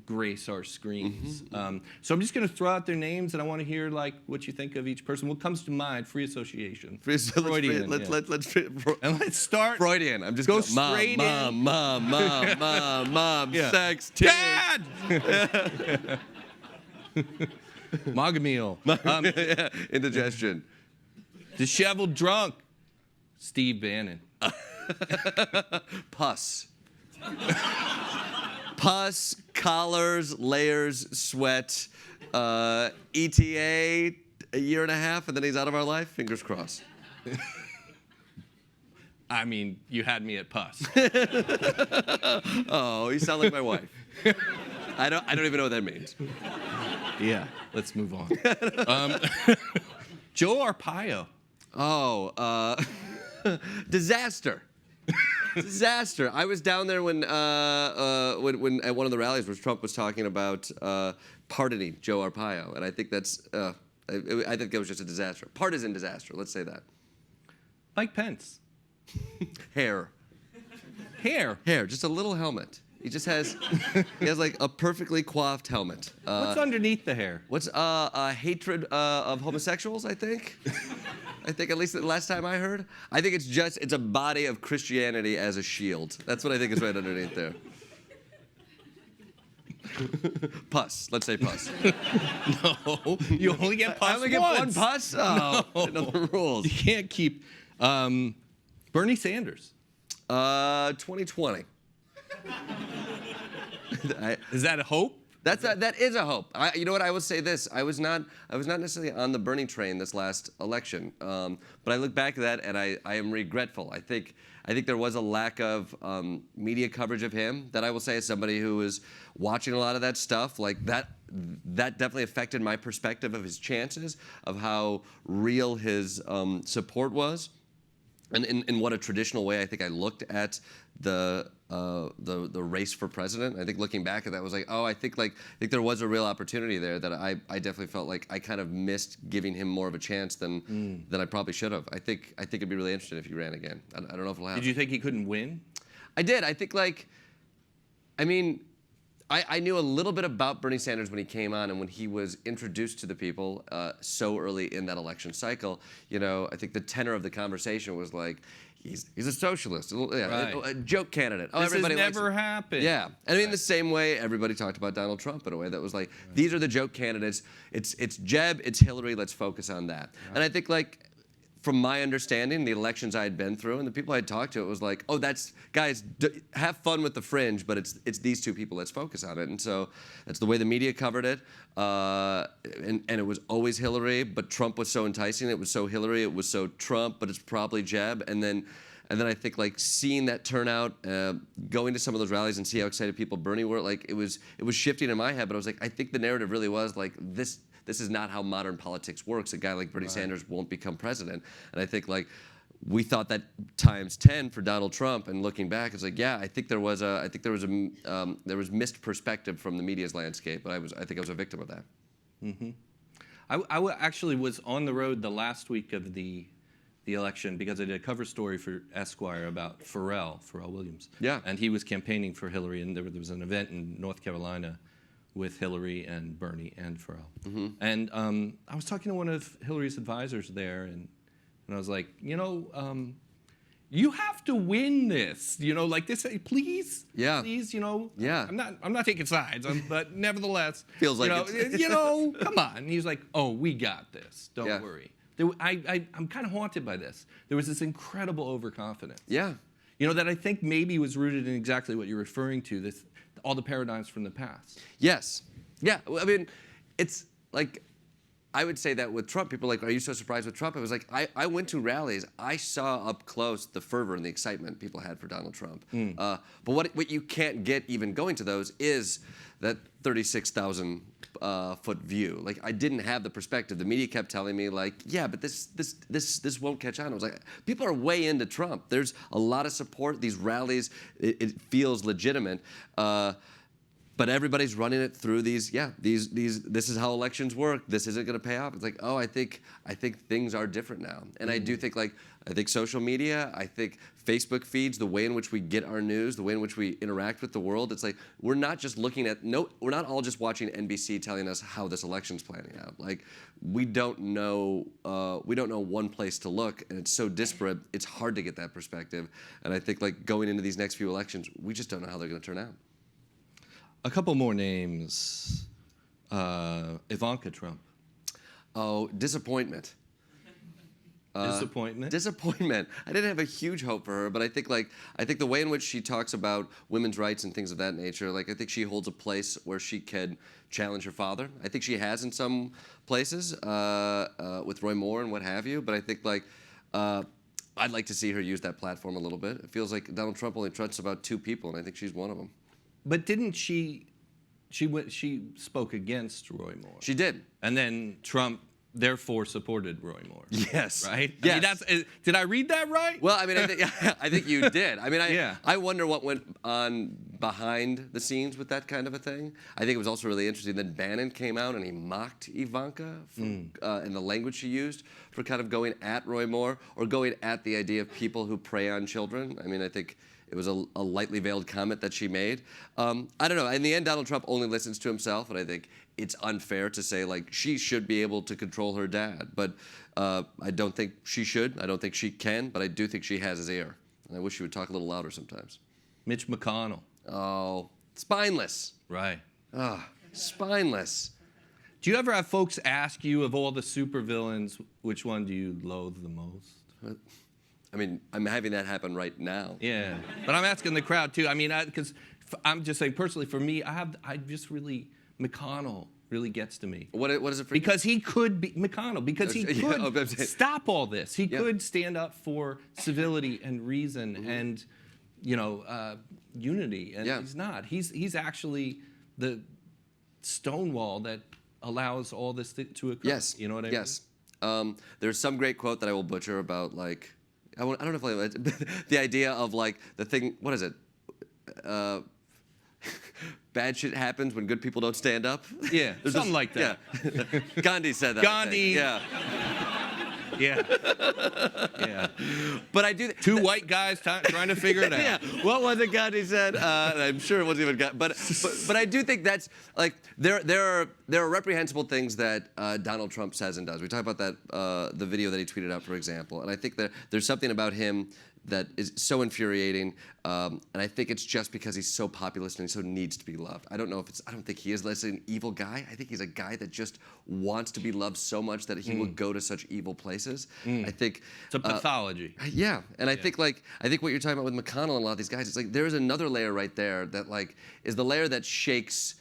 grace our screens. So I'm just going to throw out their names, and I want to hear like what you think of each person. What comes to mind? Free association. Freudian. Let's And let's start. Freudian. I'm just Go gonna, straight in. mom, Yeah. sex, Dad! MAGA meal. yeah, indigestion. Disheveled drunk. Steve Bannon. Pus. Pus, collars, layers, sweat, ETA, a year and a half, and then he's out of our life. Fingers crossed. I mean, you had me at pus. Oh, you sound like my wife. I don't even know what that means. Yeah, let's move on. Joe Arpaio. Oh, disaster. Disaster. I was down there when at one of the rallies where Trump was talking about pardoning Joe Arpaio, and I think that's I think that was just a disaster, partisan disaster. Let's say that. Mike Pence. Hair, just a little helmet. He has like a perfectly coiffed helmet. What's underneath the hair? What's hatred of homosexuals? I think at least the last time I heard. I think it's a body of Christianity as a shield. That's what I think is right underneath there. Pus. Let's say pus. No, you only get pus I only get one pus. Oh, no. The rules. You can't keep Bernie Sanders. 2020. Is that a hope? That is a hope. You know what? I will say this: I was not necessarily on the Bernie train this last election, but I look back at that and I am regretful. I think there was a lack of media coverage of him. That I will say, as somebody who was watching a lot of that stuff, like that definitely affected my perspective of his chances, of how real his support was. And in what a traditional way I think I looked at the race for president. I think looking back at that was like, oh, I think there was a real opportunity there that I definitely felt like I kind of missed giving him more of a chance than I probably should have. I think it'd be really interesting if he ran again. I don't know if it'll happen. Did you think he couldn't win? I did. I think I knew a little bit about Bernie Sanders when he came on and when he was introduced to the people so early in that election cycle. You know, I think the tenor of the conversation was like, he's a socialist, a joke candidate. Oh, this everybody has never happened. Yeah, and I mean the same way everybody talked about Donald Trump in a way that was like, these are the joke candidates. It's Jeb, it's Hillary. Let's focus on that. And I think from my understanding, the elections I had been through and the people I had talked to, it was like, oh, guys, have fun with the fringe, but it's these two people. Let's focus on it. And so that's the way the media covered it. And it was always Hillary, but Trump was so enticing. It was so Hillary. It was so Trump, but it's probably Jeb. And then I think seeing that turnout, going to some of those rallies and see how excited people Bernie were, like it was shifting in my head. But I was like, I think the narrative really was like this. This is not how modern politics works. A guy like Bernie Sanders won't become president. And I think we thought that times 10 for Donald Trump. And looking back, it's like, yeah, I think there was missed perspective from the media's landscape. But I think I was a victim of that. Mm-hmm. I actually was on the road the last week of the election because I did a cover story for Esquire about Pharrell Williams. Yeah. And he was campaigning for Hillary, and there was an event in North Carolina with Hillary and Bernie and Pharrell. Mm-hmm. And I was talking to one of Hillary's advisors there, and I was like, you have to win this, like this, please, please, Yeah. I'm not taking sides, but nevertheless, feels like come on. And he was like, oh, we got this, don't worry. I'm kind of haunted by this. There was this incredible overconfidence. Yeah. That I think maybe was rooted in exactly what you're referring to, all the paradigms from the past. Yes. Yeah. I mean, it's like, I would say that with Trump, people are like, are you so surprised with Trump? It was like, I went to rallies. I saw up close the fervor and the excitement people had for Donald Trump. But what you can't get even going to those is that 36,000 foot view. Like, I didn't have the perspective. The media kept telling me like, yeah, but this won't catch on. I was like, people are way into Trump. There's a lot of support. These rallies, it feels legitimate. But everybody's running it through these. This is how elections work. This isn't going to pay off. It's like, oh, I think things are different now. And I do think I think social media, I think Facebook feeds, the way in which we get our news, the way in which we interact with the world. It's like we're not just looking at we're not all just watching NBC telling us how this election's planning out. Like we don't know one place to look, and it's so disparate. It's hard to get that perspective. And I think going into these next few elections, we just don't know how they're going to turn out. A couple more names. Ivanka Trump. Oh, disappointment. Disappointment? Disappointment. I didn't have a huge hope for her, but I think the way in which she talks about women's rights and things of that nature, I think she holds a place where she can challenge her father. I think she has in some places with Roy Moore and what have you, but I think I'd like to see her use that platform a little bit. It feels like Donald Trump only trusts about 2 people, and I think she's one of them. But didn't she spoke against Roy Moore? She did. And then Trump therefore supported Roy Moore. Yes. Right? Yes. I mean, did I read that right? Well, I mean, I think you did. I mean, I wonder what went on behind the scenes with that kind of a thing. I think it was also really interesting that Bannon came out and he mocked Ivanka and the language she used for kind of going at Roy Moore or going at the idea of people who prey on children. I mean, I think it was a lightly veiled comment that she made. I don't know. In the end, Donald Trump only listens to himself, and I think it's unfair to say she should be able to control her dad. But I don't think she should. I don't think she can. But I do think she has his ear. And I wish she would talk a little louder sometimes. Mitch McConnell. Oh, spineless. Right. Spineless. Do you ever have folks ask you, of all the supervillains, which one do you loathe the most? I mean, I'm having that happen right now. Yeah, but I'm asking the crowd too. I mean, because I'm just saying personally, for me, McConnell really gets to me. What is it for because he could be McConnell, because he could stop all this. He could stand up for civility and reason and, unity. And he's not. He's actually the stonewall that allows all this to occur. Yes. You know what I mean? Yes. There's some great quote that I will butcher about, like, I don't know if the idea of, like, the thing, what is it? Bad shit happens when good people don't stand up. Yeah, something like that. Yeah. Gandhi said that. Gandhi. Yeah. Yeah. Yeah. But I do. Two white guys trying to figure it out. Yeah. What was it Gandhi said? I'm sure it wasn't even Gandhi. But I do think that's, like, there are reprehensible things that Donald Trump says and does. We talk about that the video that he tweeted out, for example, and I think that there's something about him that is so infuriating, and I think it's just because he's so populist and he so needs to be loved. I don't think he is less an evil guy. I think he's a guy that just wants to be loved so much that he will go to such evil places. I think it's a pathology. Yeah, and I think what you're talking about with McConnell and a lot of these guys, it's like there is another layer right there that, like, is the layer that shakes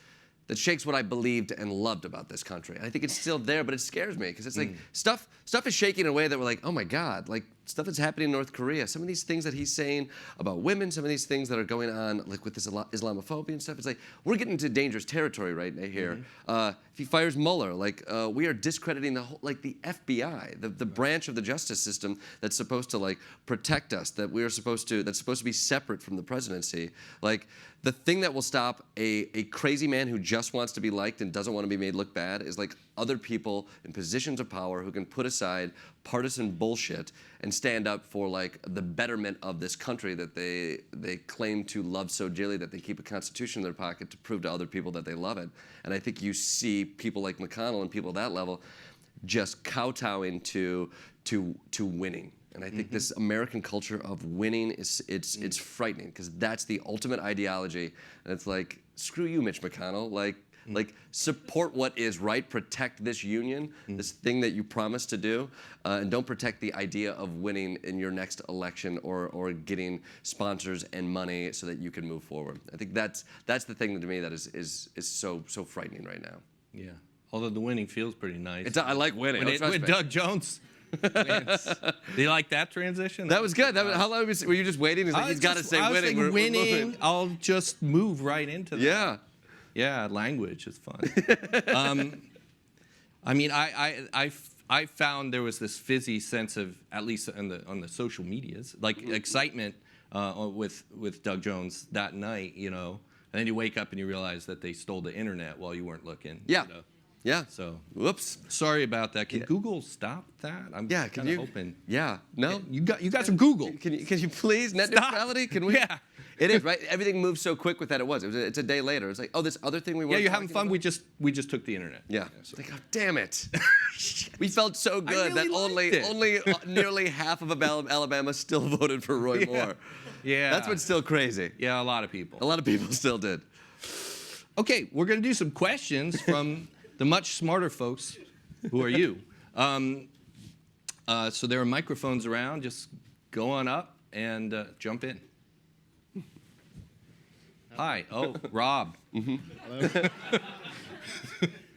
what I believed and loved about this country. And I think it's still there, but it scares me because it's like stuff is shaking in a way that we're like, oh my God, like stuff that's happening in North Korea. Some of these things that he's saying about women, some of these things that are going on, like with this Islamophobia and stuff. It's like we're getting into dangerous territory right here. If he fires Mueller, like we are discrediting the whole, like the FBI, the branch of the justice system that's supposed to, like, protect us, that's supposed to be separate from the presidency. Like, the thing that will stop a crazy man who just wants to be liked and doesn't want to be made look bad is, like, other people in positions of power who can put aside partisan bullshit and stand up for, like, the betterment of this country that they claim to love so dearly that they keep a constitution in their pocket to prove to other people that they love it. And I think you see people like McConnell and people at that level just kowtowing to winning. And I think this American culture of winning it's frightening because that's the ultimate ideology. And it's like, screw you, Mitch McConnell. Like support what is right, protect this union, this thing that you promised to do, and don't protect the idea of winning in your next election or getting sponsors and money so that you can move forward. I think that's the thing to me that is so frightening right now. Yeah. Although the winning feels pretty nice. I like winning. When Doug Jones wins. Do you like that transition? That was good. How long were you just waiting? He's got to say winning. We're winning. I'll just move right into that. Yeah. Yeah, language is fun. I mean, I found there was this fizzy sense of, at least on the social medias, like excitement with Doug Jones that night, and then you wake up and you realize that they stole the internet while you weren't looking. Yeah. Yeah. So, whoops. Sorry about that. Can Google stop that? I'm kind of hoping. Yeah. No. You got some Google. Can you please net neutrality? Can we? Yeah. It is, right? Everything moves so quick with that. It's a day later. It's like, oh, this other thing we were. Yeah, you're having fun. About? We just took the internet. Yeah. It's like, oh, damn it. We felt so good that only nearly half of Alabama still voted for Roy Moore. Yeah. That's what's still crazy. Yeah, a lot of people. A lot of people still did. Okay, we're gonna do some questions from the much smarter folks, who are you. So there are microphones around. Just go on up and jump in. Hi. Oh, Rob. Hello.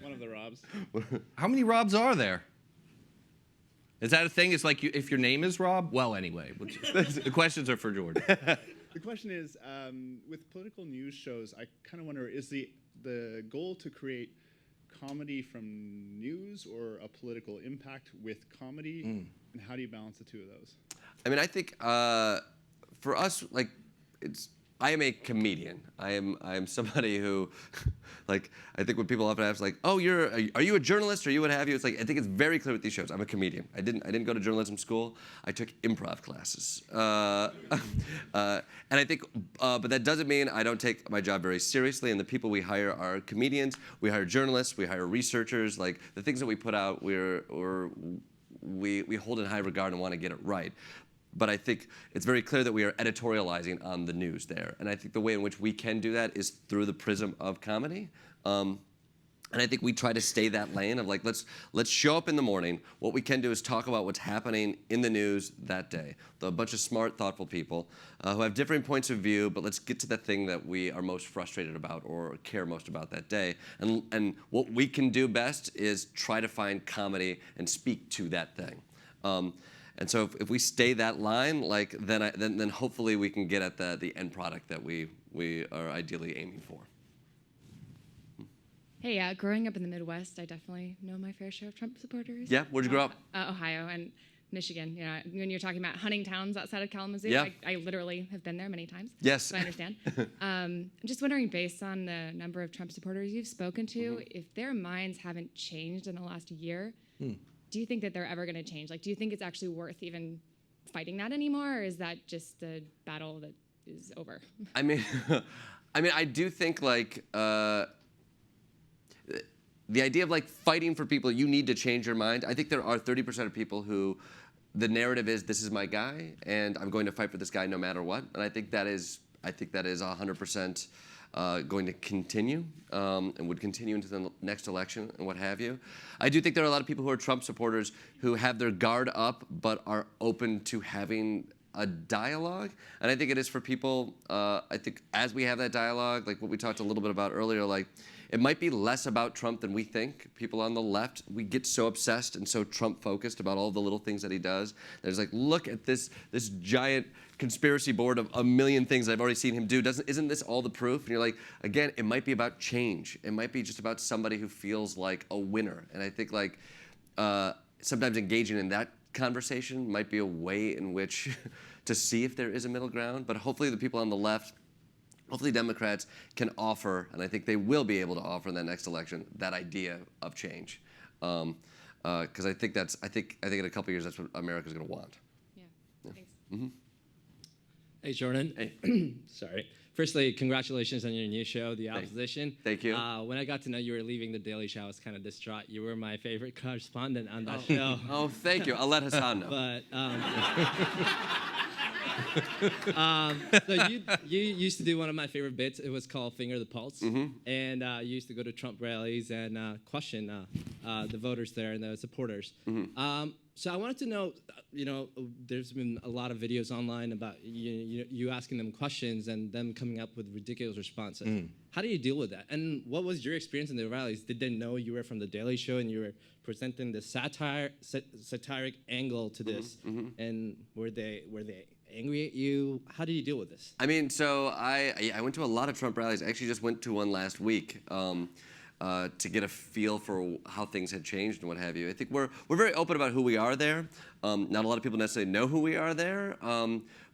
One of the Robs. How many Robs are there? Is that a thing? It's like if your name is Rob? Well, anyway, the questions are for Jordan. The question is, with political news shows, I kind of wonder, is the goal to create comedy from news or a political impact with comedy? And how do you balance the two of those? I mean, I think for us, like, I am a comedian. I am somebody who, like, I think when people often ask, like, oh, are you a journalist or you what have you? It's like, I think it's very clear with these shows. I'm a comedian. I didn't go to journalism school. I took improv classes. And I think, but that doesn't mean I don't take my job very seriously. And the people we hire are comedians. We hire journalists. We hire researchers. Like, the things that we put out, we hold in high regard and want to get it right. But I think it's very clear that we are editorializing on the news there. And I think the way in which we can do that is through the prism of comedy. And I think we try to stay that lane of like, let's show up in the morning. What we can do is talk about what's happening in the news that day. A bunch of smart, thoughtful people who have different points of view, but let's get to the thing that we are most frustrated about or care most about that day. And what we can do best is try to find comedy and speak to that thing. And so if we stay that line, like then hopefully we can get at the end product that we are ideally aiming for. Hey, growing up in the Midwest, I definitely know my fair share of Trump supporters. Yeah, where'd you grow up? Ohio and Michigan. You know, when you're talking about hunting towns outside of Kalamazoo, Yeah. I literally have been there many times. Yes. So I understand. I'm just wondering, based on the number of Trump supporters you've spoken to, if their minds haven't changed in the last year, do you think that they're ever going to change? Like, do you think it's actually worth even fighting that anymore, or is that just a battle that is over? I mean, I do think like. The idea of like fighting for people, you need to change your mind. I think there are 30% of people who the narrative is, this is my guy, and I'm going to fight for this guy no matter what. And I think that is 100% going to continue and would continue into the next election and what have you. I do think there are a lot of people who are Trump supporters who have their guard up but are open to having a dialogue. And I think it is for people, I think as we have that dialogue, like what we talked a little bit about earlier, like it might be less about Trump than we think. People on the left, we get so obsessed and so Trump-focused about all the little things that he does. There's like, look at this giant conspiracy board of a million things I've already seen him do. Isn't this all the proof? And you're like, again, it might be about change. It might be just about somebody who feels like a winner. And I think like sometimes engaging in that conversation might be a way in which to see if there is a middle ground. But hopefully the people on the left, hopefully Democrats can offer, and I think they will be able to offer in that next election, that idea of change. Because I think in a couple of years that's what America's going to want. Yeah. Thanks. Hey, Jordan. Hey. Sorry. Firstly, congratulations on your new show, The Opposition. Thank you. When I got to know you were leaving The Daily Show, I was kind of distraught. You were my favorite correspondent on that show. Oh, thank you. I'll let Hassan know. But so you used to do one of my favorite bits. It was called Finger the Pulse. And you used to go to Trump rallies and question the voters there and the supporters. So I wanted to know, there's been a lot of videos online about you asking them questions and them coming up with ridiculous responses. How do you deal with that? And what was your experience in the rallies? Did they know you were from The Daily Show and you were presenting the satiric angle to this? And were they angry at you? How do you deal with this? I mean, so I went to a lot of Trump rallies. I actually just went to one last week. To get a feel for how things had changed and what have you. I think we're very open about who we are there. Not a lot of people necessarily know who we are there,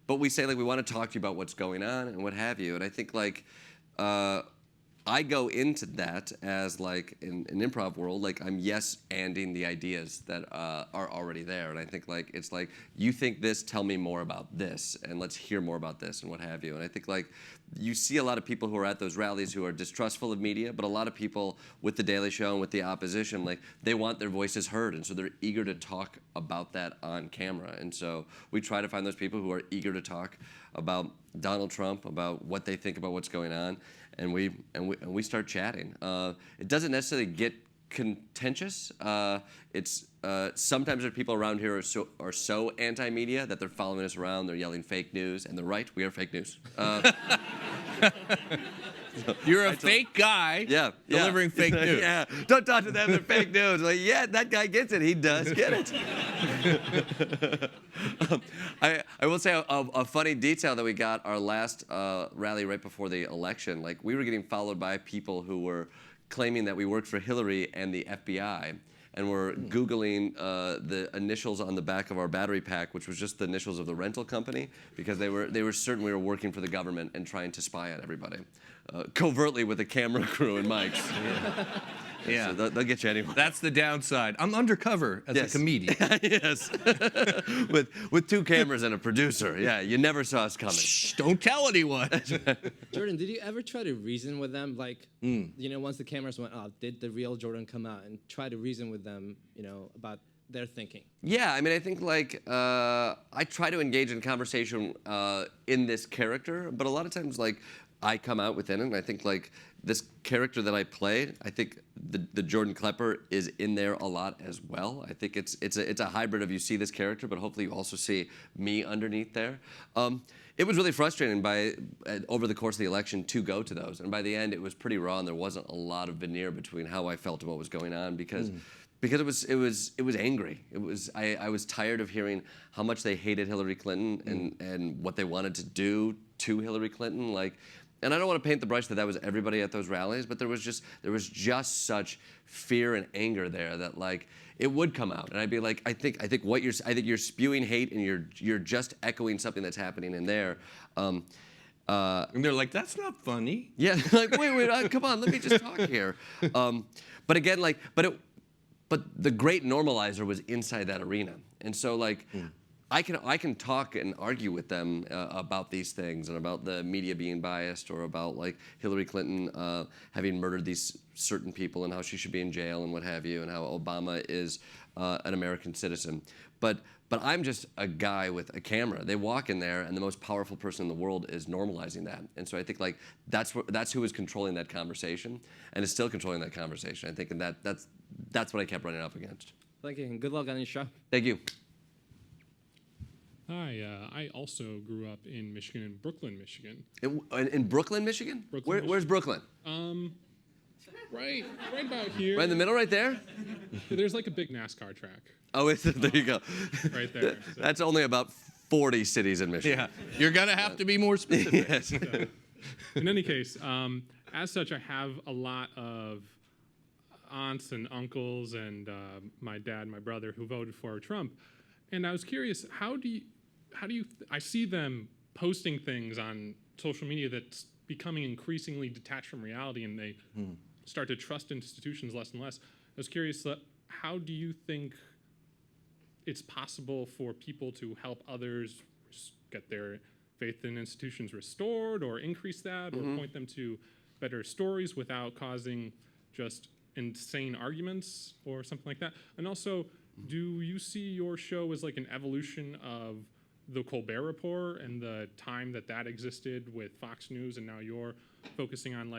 but we say like we want to talk to you about what's going on and what have you. And I think like I go into that as like in an improv world, like I'm yes-anding the ideas that are already there. And I think like it's like, you think this, tell me more about this, and let's hear more about this and what have you. And I think like you see a lot of people who are at those rallies who are distrustful of media, but a lot of people with The Daily Show and with the opposition, like they want their voices heard, and so they're eager to talk about that on camera. And so we try to find those people who are eager to talk about Donald Trump, about what they think about what's going on, and we start chatting. It doesn't necessarily get contentious. It's sometimes there are people around here who are so anti-media that they're following us around. They're yelling fake news, and they're right. We are fake news. You're a fake guy delivering fake news. Yeah, don't talk to them. They're fake news. Like, yeah, that guy gets it. He does get it. I will say a funny detail that we got our last rally right before the election. Like, we were getting followed by people who were claiming that we worked for Hillary and the FBI, and were Googling the initials on the back of our battery pack, which was just the initials of the rental company, because they were certain we were working for the government and trying to spy on everybody, covertly with a camera crew and mics. Yeah, so they'll get you anywhere. That's the downside. I'm undercover as a comedian. Yes, with 2 cameras and a producer. Yeah, you never saw us coming. Shh, don't tell anyone. Jordan, did you ever try to reason with them? Like, once the cameras went off, did the real Jordan come out and try to reason with them, about their thinking? Yeah, I mean, I think like I try to engage in conversation in this character, but a lot of times like I come out within it, and I think like this character that I play, I think the Jordan Klepper is in there a lot as well. I think it's a hybrid of you see this character, but hopefully you also see me underneath there. It was really frustrating over the course of the election to go to those, and by the end it was pretty raw, and there wasn't a lot of veneer between how I felt and what was going on because it was angry. I was tired of hearing how much they hated Hillary Clinton and what they wanted to do to Hillary Clinton. And I don't want to paint the brush that was everybody at those rallies, but there was just such fear and anger there that it would come out, and I'd be like, I think you're spewing hate, and you're just echoing something that's happening in there. And they're like, that's not funny. Yeah, like wait, come on, let me just talk here. But again, but the great normalizer was inside that arena, and so I can talk and argue with them about these things and about the media being biased or about Hillary Clinton having murdered these certain people and how she should be in jail and what have you, and how Obama is an American citizen. But I'm just a guy with a camera. They walk in there, and the most powerful person in the world is normalizing that. And so I think that's who is controlling that conversation and is still controlling that conversation. I think, and that's what I kept running up against. Thank you, and good luck on your show. Thank you. Hi, I also grew up in Michigan, in Brooklyn, Michigan. In Brooklyn, Michigan? Where's Brooklyn? Right about here. Right in the middle, right there? There's a big NASCAR track. Oh, there you go. Right there. So. That's only about 40 cities in Michigan. Yeah, you're gonna have to be more specific. Yes. So, in any case, as such, I have a lot of aunts and uncles and my dad and my brother who voted for Trump. And I was curious, how do you I see them posting things on social media that's becoming increasingly detached from reality, and they start to trust institutions less and less. I was curious, how do you think it's possible for people to help others get their faith in institutions restored, or increase that, or point them to better stories without causing just insane arguments or something like that? And also, do you see your show as an evolution of the Colbert Report and the time that existed with Fox News, and now you're focusing on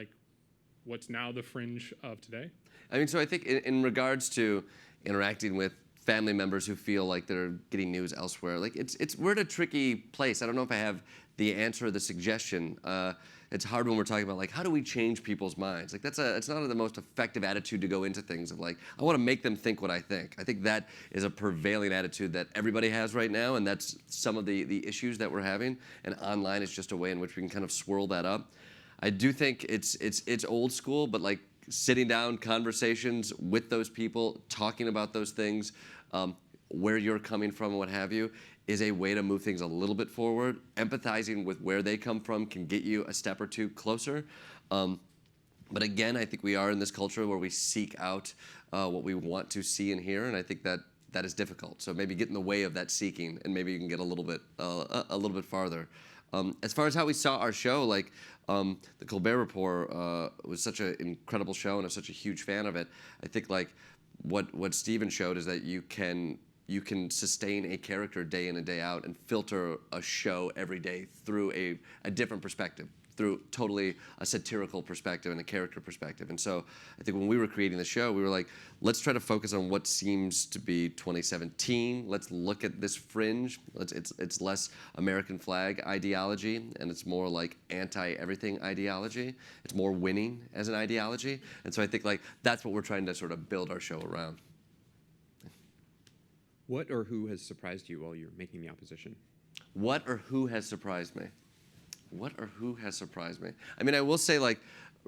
what's now the fringe of today? I mean, so I think in regards to interacting with family members who feel like they're getting news elsewhere, we're at a tricky place. I don't know if I have the answer or the suggestion. It's hard when we're talking about how do we change people's minds. It's not the most effective attitude to go into things of I want to make them think what I think. I think that is a prevailing attitude that everybody has right now, and that's some of the issues that we're having. And online is just a way in which we can kind of swirl that up. I do think it's old school, but sitting down, conversations with those people, talking about those things, where you're coming from and what have you, is a way to move things a little bit forward. Empathizing with where they come from can get you a step or two closer. But again, I think we are in this culture where we seek out what we want to see and hear, and I think that is difficult. So maybe get in the way of that seeking, and maybe you can get a little bit farther. As far as how we saw our show, the Colbert Report was such an incredible show, and I'm such a huge fan of it. I think what Steven showed is that you can sustain a character day in and day out and filter a show every day through a different perspective, through totally a satirical perspective and a character perspective. And so I think when we were creating the show, we were let's try to focus on what seems to be 2017. Let's look at this fringe. It's less American flag ideology, and it's more anti-everything ideology. It's more winning as an ideology. And so I think that's what we're trying to sort of build our show around. What or who has surprised you while you're making the opposition? What or who has surprised me? What or who has surprised me? I mean, I will say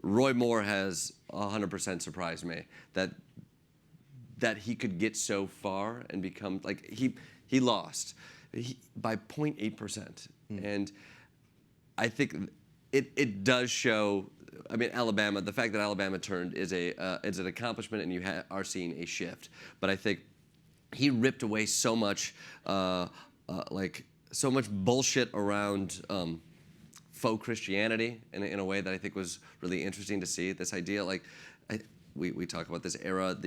Roy Moore has 100% surprised me that he could get so far and become he lost by 0.8%, and I think it does show. I mean, Alabama. The fact that Alabama turned is an accomplishment, and you are seeing a shift. But I think he ripped away so much so much bullshit around faux Christianity in a way that I think was really interesting to see. This idea, we talk about the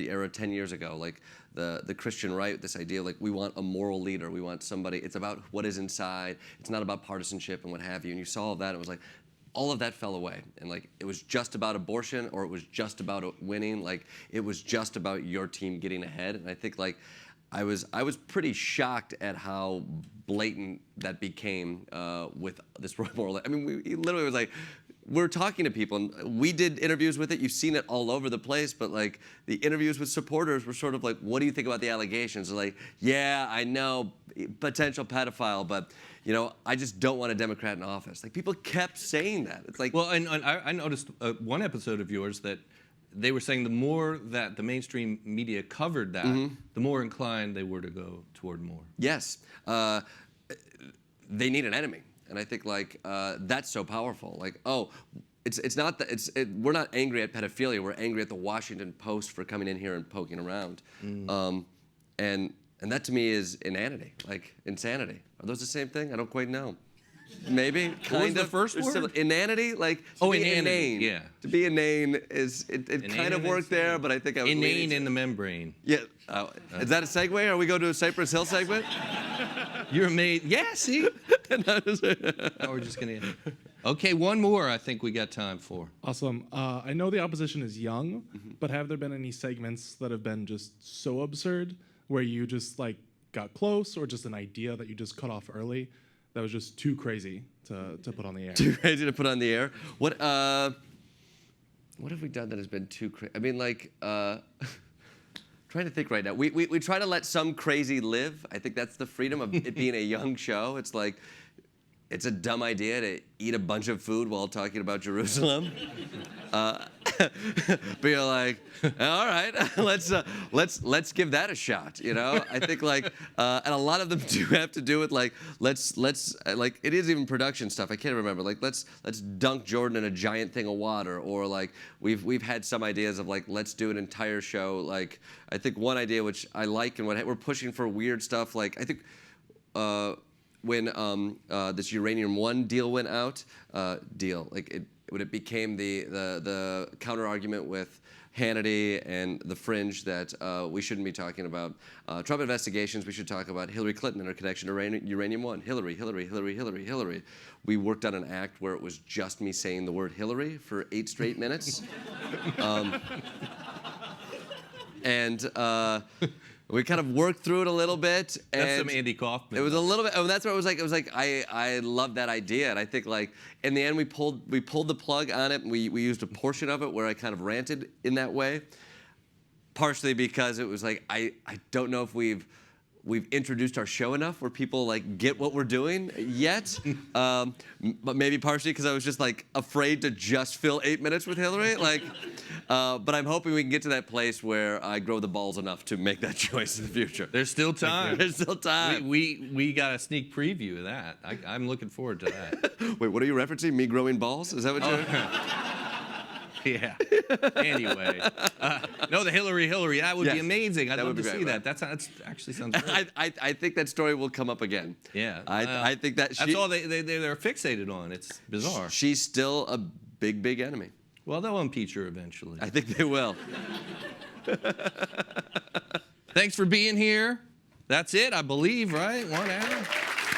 era 10 years ago, the Christian right, this idea we want a moral leader, we want somebody, it's about what is inside, it's not about partisanship and what have you. And you saw all that, it was all of that fell away, and like it was just about abortion, or it was just about winning. Like it was just about your team getting ahead. And I think like I was pretty shocked at how blatant that became with this Roy Moore. I mean, he literally was like, we're talking to people, and we did interviews with it. You've seen it all over the place, but like the interviews with supporters were sort of like, what do you think about the allegations? They're like, yeah, I know, potential pedophile, but you know, I just don't want a Democrat in office. Like people kept saying that. It's like, Well, and I noticed one episode of yours that they were saying the more that the mainstream media covered that, the more inclined they were to go toward Moore. yes, they need an enemy. And I think like that's so powerful. Like, oh, it's not that we're not angry at pedophilia. We're angry at the Washington Post for coming in here and poking around. And that to me is inanity, like insanity. Are those the same thing? I don't quite know. Maybe What was kind the of first word? Inanity, like to Oh, be inanity, inane. yeah. To be inane is it kind of worked there, but I think I was Inane leaning in to- the membrane. Yeah. Is that a segue? Are we going to a Cypress Hill segment? You're made. Yeah, see? No, we're just going to. Okay, one more I think we got time for. Awesome. I know the opposition is young, but have there been any segments that have been just so absurd where you just like got close, or just an idea that you just cut off early that was just too crazy to put on the air? Too crazy to put on the air. What have we done that has been too crazy? I mean, like, trying to think right now. We try to let some crazy live. I think that's the freedom of it being a young show. It's like, it's a dumb idea to eat a bunch of food while talking about Jerusalem. But you're like, all right, let's give that a shot. You know, I think like, and a lot of them do have to do with like, let's like it is even production stuff. I can't remember. Like let's dunk Jordan in a giant thing of water, or like we've had some ideas of like let's do an entire show. Like I think one idea which I like and what we're pushing for weird stuff. Like I think. When this Uranium One deal went out, when it became the counter argument with Hannity and the Fringe that we shouldn't be talking about Trump investigations, we should talk about Hillary Clinton and her connection to Uranium One. Hillary. We worked on an act where it was just me saying the word Hillary for 8 straight minutes. We kind of worked through it a little bit. That's and some Andy Kaufman. It was a little bit. Oh, that's where it was like I love that idea, and I think like in the end we pulled the plug on it, and we used a portion of it where I kind of ranted in that way, partially because it was like I don't know if we've introduced our show enough where people like get what we're doing yet, but maybe partially because I was just like afraid to just fill 8 minutes with Hillary, like. But I'm hoping we can get to that place where I grow the balls enough to make that choice in the future. There's still time. There's still time. We got a sneak preview of that. I'm looking forward to that. Wait, what are you referencing? Me growing balls? Is that what you're? Yeah. Anyway, no, the Hillary. That would be amazing. I'd love to see that. That's actually sounds great. I think that story will come up again. Yeah. I think that that's all they're fixated on. It's bizarre. She's still a big enemy. Well, they'll impeach her eventually. I think they will. Thanks for being here. That's it, I believe, right? 1 hour.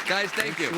Guys, thank you.